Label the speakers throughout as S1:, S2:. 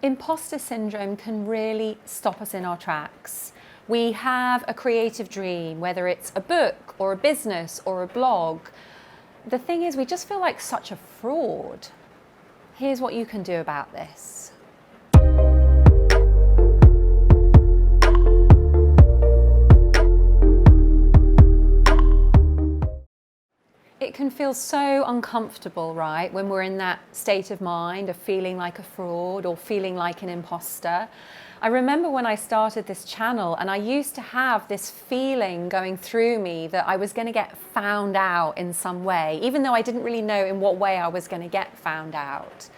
S1: Imposter syndrome can really stop us in our tracks. We have a creative dream, whether it's a book or a business or a blog. The thing is, we just feel like such a fraud. Here's what you can do about this. It can feel so uncomfortable, right, when we're in that state of mind of feeling like a fraud or feeling like an imposter. I remember when I started this channel and I used to have this feeling going through me that I was going to get found out in some way, even though I didn't really know in what way I was going to get found out.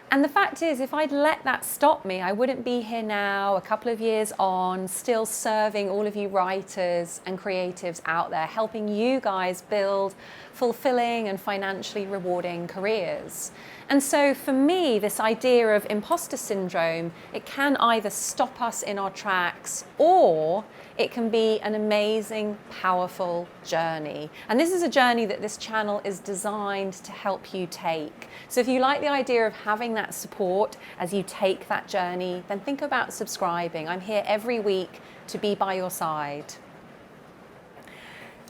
S1: And the fact is, if I'd let that stop me, I wouldn't be here now, a couple of years on, still serving all of you writers and creatives out there, helping you guys build fulfilling and financially rewarding careers. And so for me, this idea of imposter syndrome, it can either stop us in our tracks or it can be an amazing, powerful journey. And this is a journey that this channel is designed to help you take. So if you like the idea of having that support as you take that journey, then think about subscribing. I'm here every week to be by your side.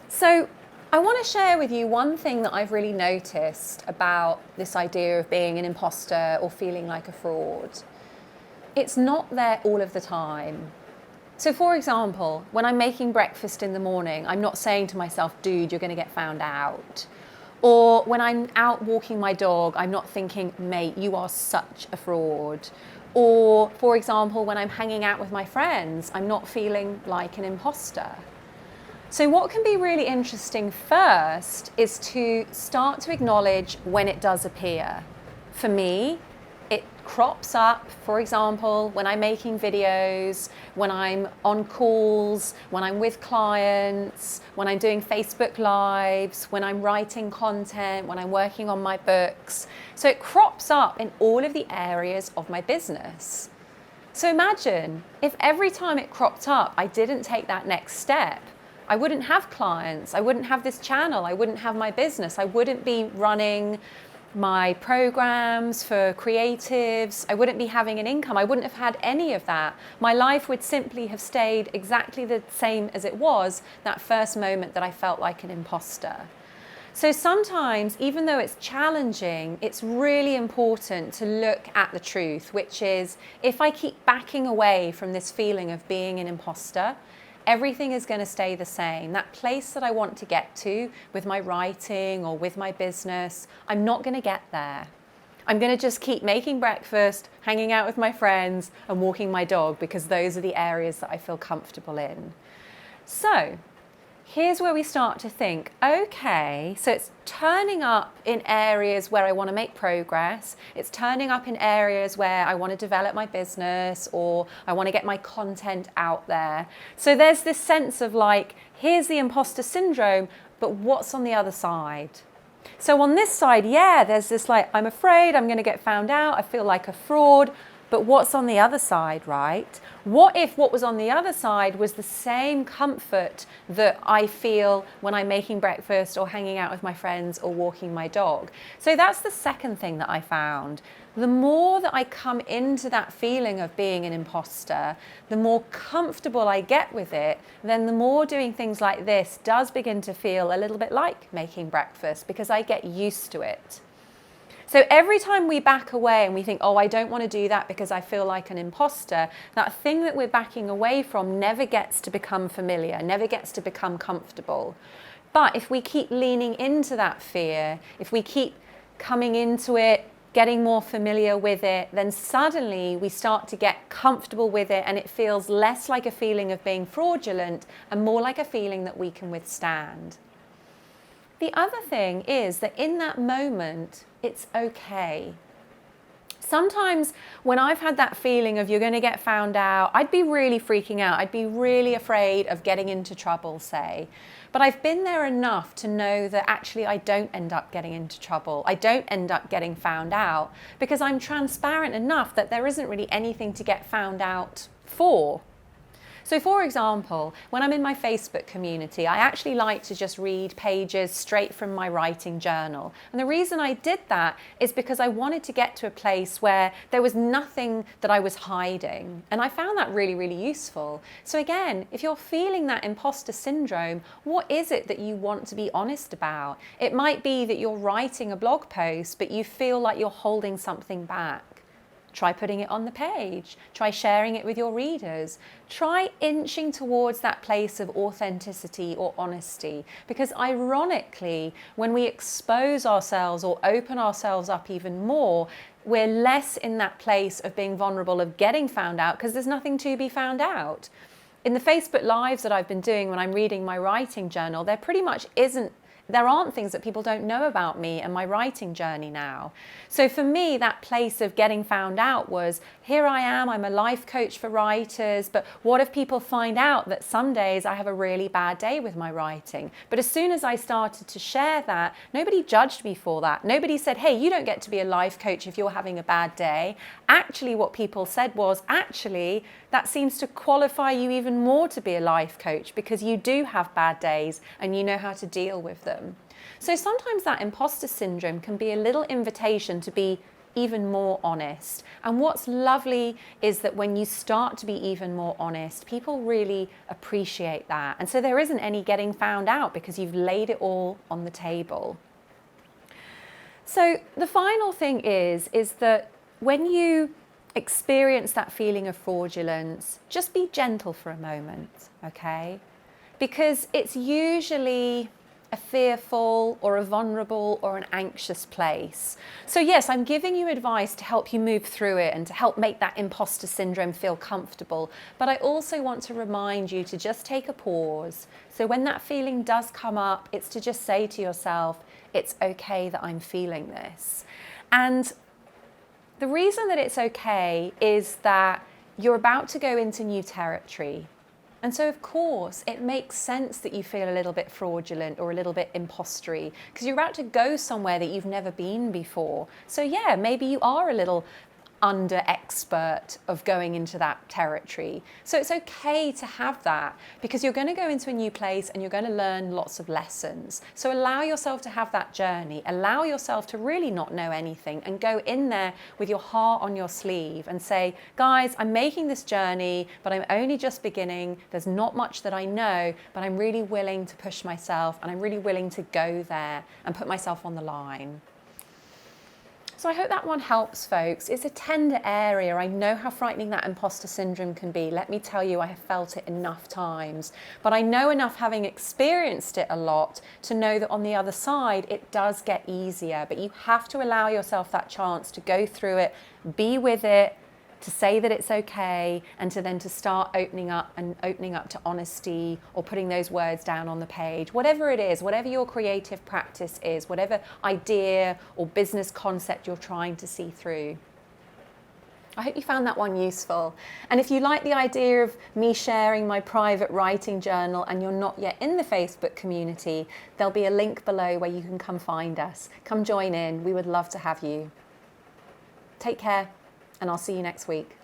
S1: So I want to share with you one thing that I've really noticed about this idea of being an imposter or feeling like a fraud. It's not there all of the time. So for example, when I'm making breakfast in the morning, I'm not saying to myself, dude, you're going to get found out. Or when I'm out walking my dog, I'm not thinking, mate, you are such a fraud. Or for example, when I'm hanging out with my friends, I'm not feeling like an imposter. So what can be really interesting first is to start to acknowledge when it does appear. For me, it crops up, for example, when I'm making videos, when I'm on calls, when I'm with clients, when I'm doing Facebook Lives, when I'm writing content, when I'm working on my books. So it crops up in all of the areas of my business. So imagine if every time it cropped up, I didn't take that next step. I wouldn't have clients, I wouldn't have this channel, I wouldn't have my business, I wouldn't be running my programs for creatives, I wouldn't be having an income, I wouldn't have had any of that. My life would simply have stayed exactly the same as it was that first moment that I felt like an imposter. So sometimes, even though it's challenging, it's really important to look at the truth, which is if I keep backing away from this feeling of being an imposter, everything is going to stay the same. That place that I want to get to with my writing or with my business, I'm not going to get there. I'm going to just keep making breakfast, hanging out with my friends, and walking my dog because those are the areas that I feel comfortable in. So here's where we start to think, okay, so it's turning up in areas where I want to make progress. It's turning up in areas where I want to develop my business or I want to get my content out there. So there's this sense of like, here's the imposter syndrome, but what's on the other side? So on this side, yeah, there's this like, I'm afraid I'm going to get found out. I feel like a fraud. But what's on the other side, right? What if what was on the other side was the same comfort that I feel when I'm making breakfast or hanging out with my friends or walking my dog? So that's the second thing that I found. The more that I come into that feeling of being an imposter, the more comfortable I get with it, then the more doing things like this does begin to feel a little bit like making breakfast because I get used to it. So every time we back away and we think, oh, I don't want to do that because I feel like an imposter, that thing that we're backing away from never gets to become familiar, never gets to become comfortable. But if we keep leaning into that fear, if we keep coming into it, getting more familiar with it, then suddenly we start to get comfortable with it and it feels less like a feeling of being fraudulent and more like a feeling that we can withstand. The other thing is that in that moment, it's okay. Sometimes when I've had that feeling of you're going to get found out, I'd be really freaking out. I'd be really afraid of getting into trouble, say. But I've been there enough to know that actually I don't end up getting into trouble. I don't end up getting found out because I'm transparent enough that there isn't really anything to get found out for. So for example, when I'm in my Facebook community, I actually like to just read pages straight from my writing journal. And the reason I did that is because I wanted to get to a place where there was nothing that I was hiding. And I found that really, really useful. So again, if you're feeling that imposter syndrome, what is it that you want to be honest about? It might be that you're writing a blog post, but you feel like you're holding something back. Try putting it on the page. Try sharing it with your readers. Try inching towards that place of authenticity or honesty. Because ironically, when we expose ourselves or open ourselves up even more, we're less in that place of being vulnerable, of getting found out, because there's nothing to be found out. In the Facebook Lives that I've been doing when I'm reading my writing journal, there aren't things that people don't know about me and my writing journey now. So for me, that place of getting found out was, here I am, I'm a life coach for writers, but what if people find out that some days I have a really bad day with my writing? But as soon as I started to share that, nobody judged me for that. Nobody said, hey, you don't get to be a life coach if you're having a bad day. Actually, what people said was, actually, that seems to qualify you even more to be a life coach because you do have bad days and you know how to deal with them. So sometimes that imposter syndrome can be a little invitation to be even more honest. And what's lovely is that when you start to be even more honest, people really appreciate that. And so there isn't any getting found out because you've laid it all on the table. So the final thing is that when you experience that feeling of fraudulence, just be gentle for a moment, okay? Because it's usually a fearful or a vulnerable or an anxious place. So yes, I'm giving you advice to help you move through it and to help make that imposter syndrome feel comfortable. But I also want to remind you to just take a pause. So when that feeling does come up, it's to just say to yourself, it's okay that I'm feeling this. And the reason that it's okay is that you're about to go into new territory. And so, of course, it makes sense that you feel a little bit fraudulent or a little bit impostery because you're about to go somewhere that you've never been before. So yeah, maybe you are a little under expert of going into that territory. So it's okay to have that because you're going to go into a new place and you're going to learn lots of lessons. So allow yourself to have that journey. Allow yourself to really not know anything and go in there with your heart on your sleeve and say, guys, I'm making this journey, but I'm only just beginning. There's not much that I know, but I'm really willing to push myself and I'm really willing to go there and put myself on the line. So I hope that one helps, folks. It's a tender area. I know how frightening that imposter syndrome can be. Let me tell you, I have felt it enough times. But I know enough, having experienced it a lot, to know that on the other side, it does get easier. But you have to allow yourself that chance to go through it, be with it, to say that it's okay, and to then to start opening up to honesty or putting those words down on the page. Whatever it is, whatever your creative practice is, whatever idea or business concept you're trying to see through. I hope you found that one useful. And if you like the idea of me sharing my private writing journal and you're not yet in the Facebook community, there'll be a link below where you can come find us. Come join in. We would love to have you. Take care. And I'll see you next week.